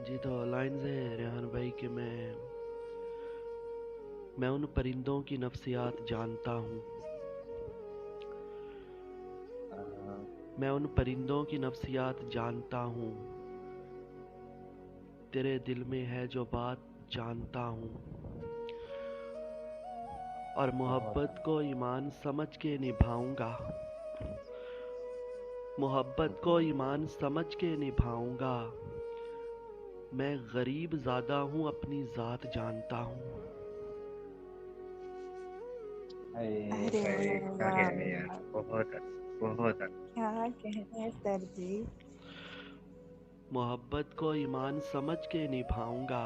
جی تو لائنز ہیں ریحان بھائی کہ میں ان پرندوں کی نفسیات جانتا ہوں. میں ان پرندوں کی نفسیات جانتا ہوں. تیرے دل میں ہے جو بات جانتا ہوں. اور محبت کو ایمان سمجھ کے نبھاؤں گا. محبت کو ایمان سمجھ کے نبھاؤں گا. میں غریب زادہ ہوں اپنی ذات جانتا ہوں. ارے کیا واہ کہنے یار، واہ، بہت بہت کیا کہنے سر جی. محبت کو ایمان سمجھ کے نبھاؤں گا.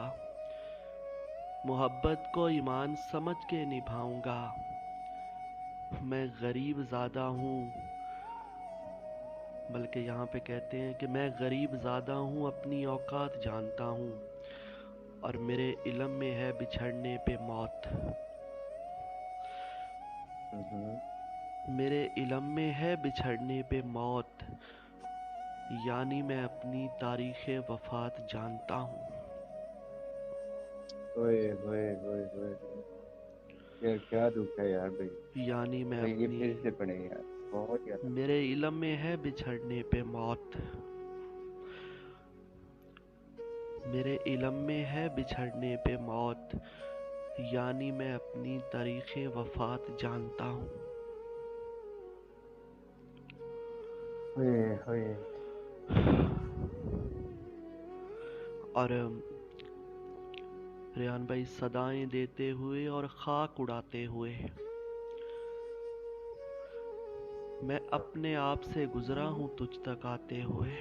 محبت کو ایمان سمجھ کے نبھاؤں گا. میں غریب زادہ ہوں، بلکہ یہاں پہ کہتے ہیں کہ میں غریب زادہ ہوں اپنی اوقات جانتا ہوں. اور میرے علم میں ہے بچھڑنے پہ موت. میرے علم میں ہے بچھڑنے پہ موت. یعنی میں اپنی تاریخ وفات جانتا ہوں. ہوئے ہوئے ہوئے ہوئے ہوئے۔ یار کیا دکھ ہے یار بھائی. یعنی میں بھائی یہ اپنی، پھر سے پڑھے یار، بہت زیادہ. میرے علم میں ہے بچھڑنے پہ موت. میرے علم میں ہے بچھڑنے پہ موت. یعنی میں اپنی تاریخ وفات جانتا ہوں. ہوئے ہوئے. اور ریحان بھائی صدائیں دیتے ہوئے اور خاک اڑاتے ہوئے میں اپنے آپ سے گزرا ہوں تجھ تک آتے ہوئے.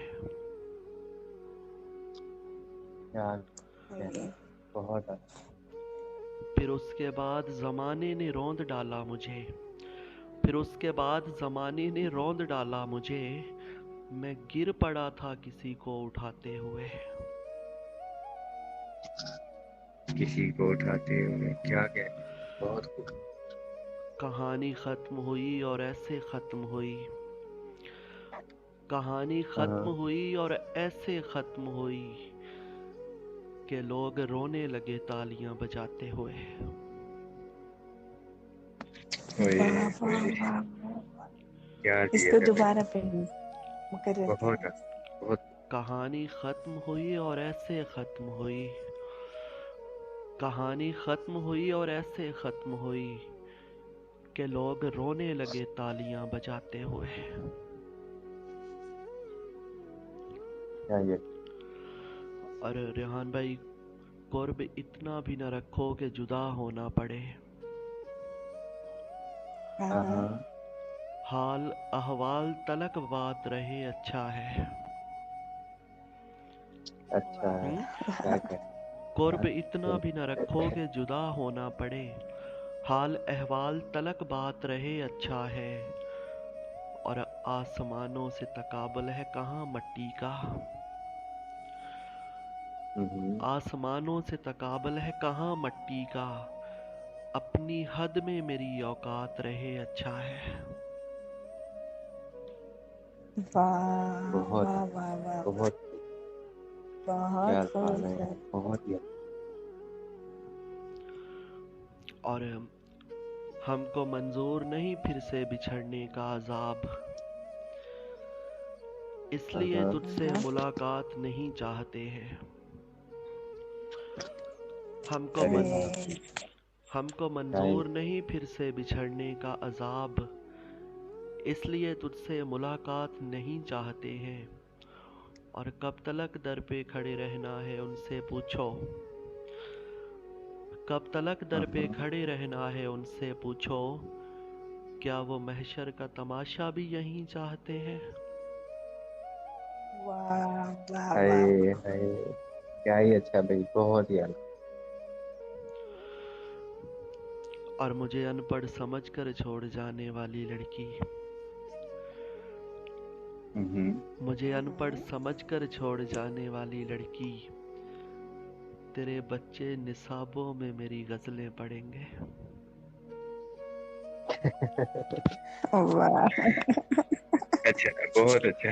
یار کہنا بہت پھر اس کے بعد زمانے نے روند ڈالا مجھے. پھر اس کے بعد زمانے نے روند ڈالا مجھے. میں گر پڑا تھا کسی کو اٹھاتے ہوئے. کسی کو اٹھاتے ہوئے. کیا کہنے، بہت خوب. کہانی ختم ہوئی اور ایسے ختم ہوئی. کہانی ختم ہاں ہوئی اور ایسے ختم ہوئی کہ لوگ رونے لگے تالیاں بجاتے ہوئے. ہوئے واہ واہ ہوئے. واہ. کیا اس دیا کو ہے بھائی، دوبارہ پڑھیے مقرر بہت کریں. بہت. کہانی ختم ہوئی اور ایسے ختم ہوئی. کہانی ختم ہوئی اور ایسے ختم ہوئی کہ لوگ رونے لگے تالیاں بجاتے ہوئے. کیا یہ اور ریحان بھائی قرب اتنا بھی نہ رکھو کہ جدا ہونا پڑے. ہاں ہاں ہاں. ہاں. حال احوال تلک بات رہے اچھا ہے. اچھا ہے. ہم؟ کیا کہ قرب اتنا بھی نہ رکھو کہ جدا ہونا پڑے. حال احوال تلک بات رہے اچھا ہے. اور آسمانوں سے تقابل ہے کہاں مٹی کا. آسمانوں سے تقابل ہے کہاں مٹی کا. اپنی حد میں میری اوقات رہے اچھا ہے. واہ بہت واہ واہ واہ واہ. بہت کیا بہت خوب الفاظ ہیں سر. یار، بہت ہی. اور ہم کو منظور نہیں پھر سے بچھڑنے کا عذاب. اس لیے تجھ سے ملاقات نہیں چاہتے ہیں. ہم کو ارے ہم کو منظور نہیں پھر سے بچھڑنے کا عذاب. اس لیے تجھ سے ملاقات نہیں چاہتے ہیں. اور کب تلک در پہ کھڑے رہنا ہے ان سے پوچھو. کب تلک در پہ کھڑے رہنا ہے ان سے پوچھو. کیا وہ محشر کا تماشا بھی یہیں چاہتے ہیں. واہ واہ واہ ہائے واہ. ہائے. کیا ہی اچھا بھائی، بہت ہی اعلیٰ. اور مجھے ان پڑھ سمجھ کر چھوڑ جانے والی لڑکی. مجھے ان پڑھ سمجھ کر چھوڑ جانے والی لڑکی. تیرے بچے نصابوں میں میری غزلیں پڑھیں گے. اچھا، بہت اچھا.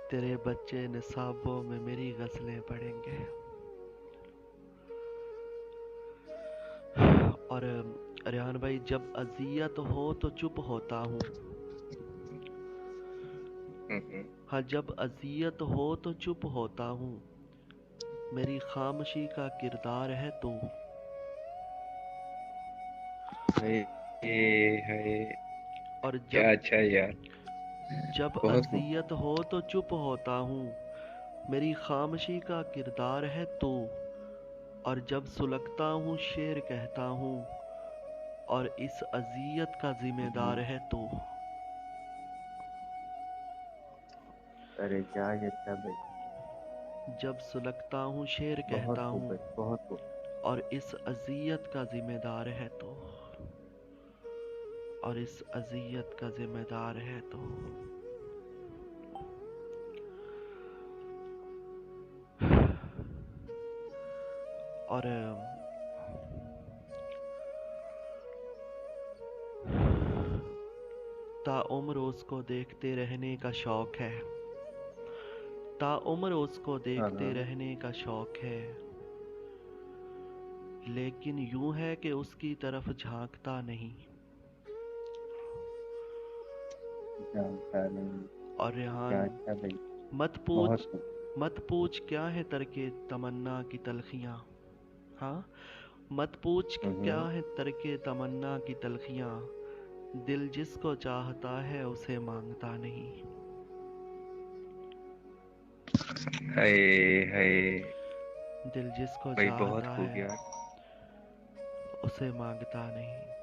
تیرے بچے نصابوں میں میری غزلیں پڑھیں گے. اور ریحان بھائی جب اذیت ہو تو چپ ہوتا ہوں. ہاں جب اذیت ہو تو چپ ہوتا ہوں. میری خاموشی کا کردار ہے تو. اور کیا اچھا یار. جب بہت خوب. اذیت ہو تو چپ ہوتا ہوں. میری خاموشی کا کردار ہے تو. اور جب سلگتا ہوں شعر کہتا ہوں. اور اس اذیت کا ذمہ دار ہے تو. ارے کیا کہتا بھائی. جب سلگتا ہوں شعر بہت کہتا خوب ہوں. بھائی بہت خوب. اور اس اذیت کا ذمہ دار ہے تو. اور اس اذیت کا ذمہ دار ہے تو. اور تاعمر اس کو دیکھتے رہنے کا شوق ہے. تاعمر اس کو دیکھتے رہنے کا شوق ہے. لیکن یوں ہے کہ اس کی طرف جھانکتا نہیں. جانتا نہیں. اور ریحان کیا اچھا بھائی. مت بہت پوچھ خوب. مت پوچھ کیا ہے ترک تمنا کی تلخیاں. ہاں مت پوچھ کیا ہے ترک تمنا کی تلخیاں. دل جس کو چاہتا ہے اسے مانگتا نہیں. دل جس کو بھائی بہت چاہتا خوب ہے یار. اسے مانگتا نہیں.